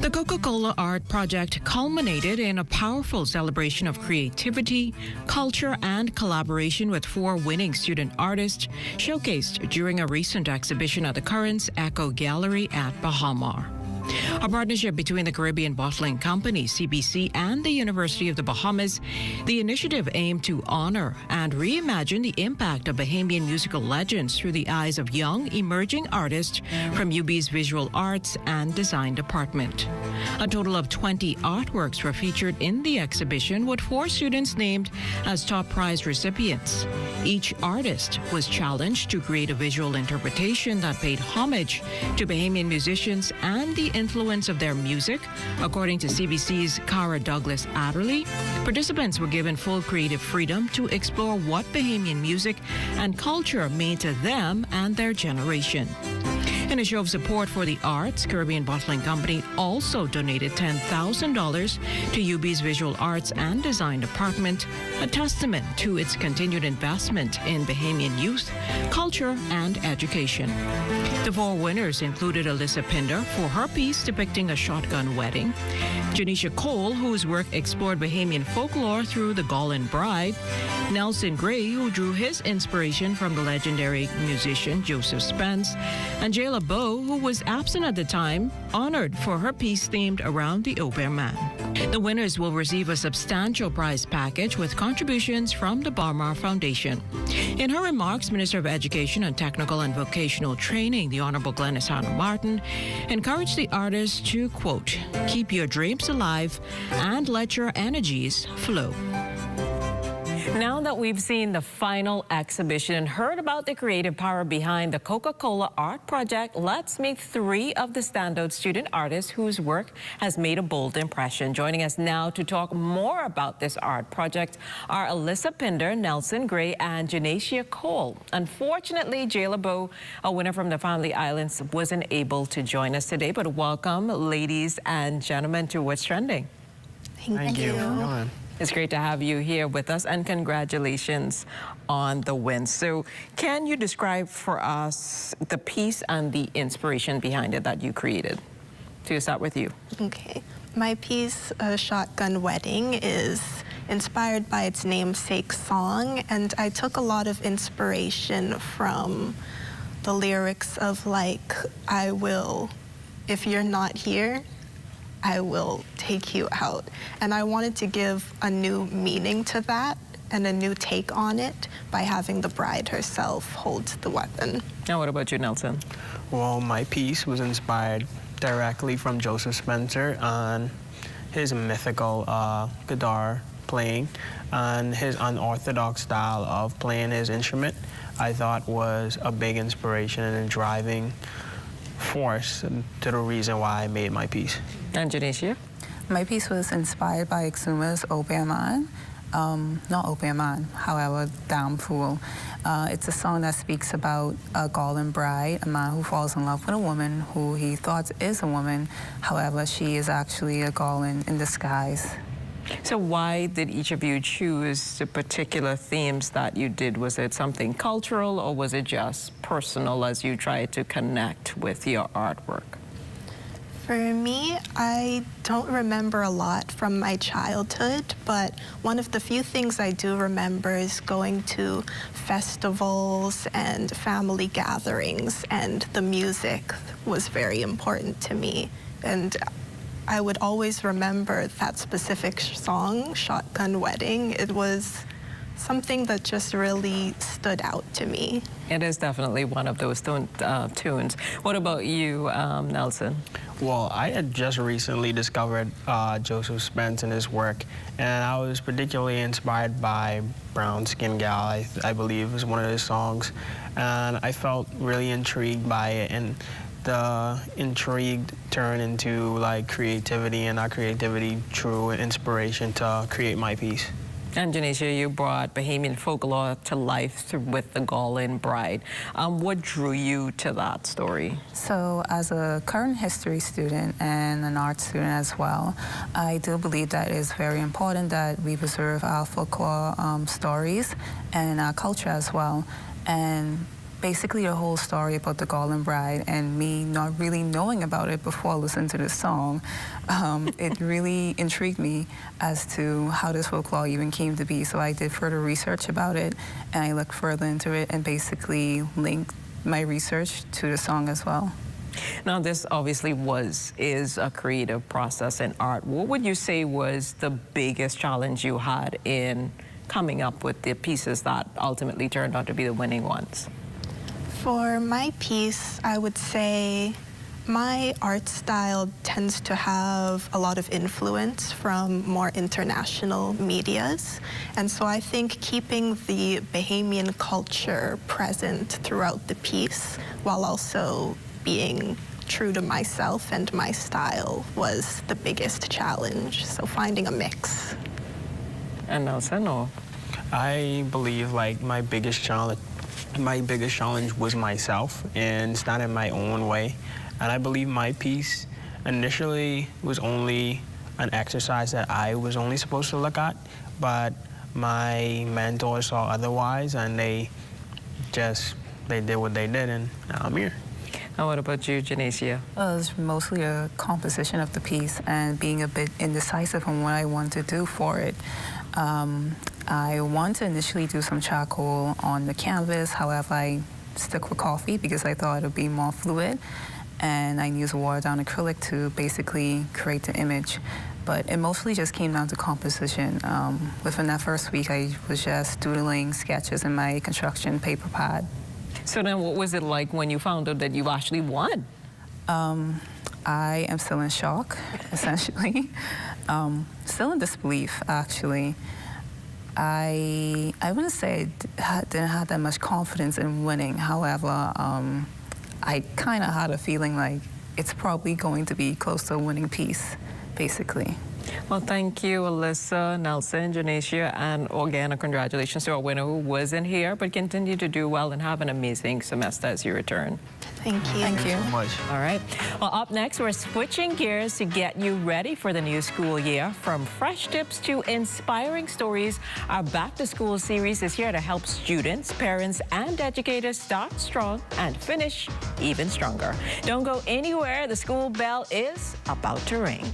The Coca-Cola Art Project culminated in a powerful celebration of creativity, culture, and collaboration with 4 winning student artists showcased during a recent exhibition at the Currents Echo Gallery at Bahamian. A partnership between the Caribbean Bottling Company, CBC, and the University of The Bahamas, the initiative aimed to honor and reimagine the impact of Bahamian musical legends through the eyes of young, emerging artists from UB's Visual Arts and Design Department. A total of 20 artworks were featured in the exhibition, with 4 students named as top prize recipients. Each artist was challenged to create a visual interpretation that paid homage to Bahamian musicians and the influence of their music. According to CBC's Cara Douglas Adderley, participants were given full creative freedom to explore what Bahamian music and culture mean to them and their generation. In a show of support for the arts, Caribbean Bottling Company also donated $10,000 to UB's Visual Arts and Design Department, a testament to its continued investment in Bahamian youth, culture, and education. The 4 winners included Alyssa Pinder for her piece depicting a shotgun wedding, Janisha Cole, whose work explored Bahamian folklore through the Golden Bride, Nelson Gray, who drew his inspiration from the legendary musician Joseph Spence, and Jayla Bowe, who was absent at the time, honored for her piece themed around the Obeah. The winners will receive a substantial prize package with contributions from the Barmar Foundation. In her remarks, Minister of Education and Technical and Vocational Training, the Honorable Glenys Hanna Martin, encouraged the artists to, quote, keep your dreams alive and let your energies flow. Now that we've seen the final exhibition and heard about the creative power behind the Coca-Cola Art Project, let's meet 3 of the standout student artists whose work has made a bold impression. Joining us now to talk more about this art project are Alyssa Pinder, Nelson Gray, and Janisha Cole. Unfortunately, Jayla Bowe, a winner from the Family Islands, wasn't able to join us today, but welcome, ladies and gentlemen, to What's Trending. Thank you. It's great to have you here with us, and congratulations on the win. So can you describe for us the piece and the inspiration behind it that you created? To start with you. Okay. My piece, Shotgun Wedding, is inspired by its namesake song, and I took a lot of inspiration from the lyrics of, like, I will, if you're not here, I will take you out. And I wanted to give a new meaning to that and a new take on it by having the bride herself hold the weapon. Now, what about you, Nelson? Well, my piece was inspired directly from Joseph Spencer and his mythical guitar playing and his unorthodox style of playing his instrument. I thought was a big inspiration and a driving force to the reason why I made my piece. And Janisha? My piece was inspired by Exuma's Obeah Man. Not Obeah Man, however, Downpool. It's a song that speaks about a golden bride, a man who falls in love with a woman who he thought is a woman. However, she is actually a golden in disguise. So why did each of you choose the particular themes that you did? Was it something cultural, or was it just personal as you tried to connect with your artwork? For me, I don't remember a lot from my childhood, but one of the few things I do remember is going to festivals and family gatherings, and the music was very important to me. And I would always remember that specific song, Shotgun Wedding. It was something that just really stood out to me. It is definitely one of those tunes. What about you, Nelson? Well, I had just recently discovered Joseph Spence and his work, and I was particularly inspired by Brown Skin Gal, I believe was one of his songs, and I felt really intrigued by it, and the intrigue turned into like creativity, and that creativity drew inspiration to create my piece. And Janisha, you brought Bahamian folklore to life with the Golden Bride. What drew you to that story? So as a current history student and an art student as well, I do believe that it is very important that we preserve our folklore stories and our culture as well. And basically the whole story about the Golden Bride and me not really knowing about it before I listened to this song, it really intrigued me as to how this folklore even came to be. So I did further research about it, and I looked further into it and basically linked my research to the song as well. Now, this obviously is a creative process in art. What would you say was the biggest challenge you had in coming up with the pieces that ultimately turned out to be the winning ones? For my piece, I would say my art style tends to have a lot of influence from more international medias. And so I think keeping the Bahamian culture present throughout the piece while also being true to myself and my style was the biggest challenge. So finding a mix. And Nelson, or? I believe like my biggest challenge was myself and starting my own way. And I believe my piece initially was only an exercise that I was only supposed to look at, but my mentors saw otherwise, and they did what they did, and now I'm here. And what about you, Janacia? Well, it was mostly a composition of the piece and being a bit indecisive on what I want to do for it. I want to initially do some charcoal on the canvas, however I stuck with coffee because I thought it would be more fluid, and I used watered down acrylic to basically create the image. But it mostly just came down to composition. Within that first week, I was just doodling sketches in my construction paper pad. So then what was it like when you found out that you actually won? I am still in shock, essentially. Still in disbelief, actually. I wouldn't say I didn't have that much confidence in winning. However, I kind of had a feeling like it's probably going to be close to a winning piece, basically. Well, thank you, Alyssa, Nelson, Janacia, and again, congratulations to our winner who wasn't here, but continue to do well and have an amazing semester as you return. Thank you. Thank you. So much. All right. Well, up next, we're switching gears to get you ready for the new school year. From fresh tips to inspiring stories, our Back to School series is here to help students, parents, and educators start strong and finish even stronger. Don't go anywhere. The school bell is about to ring.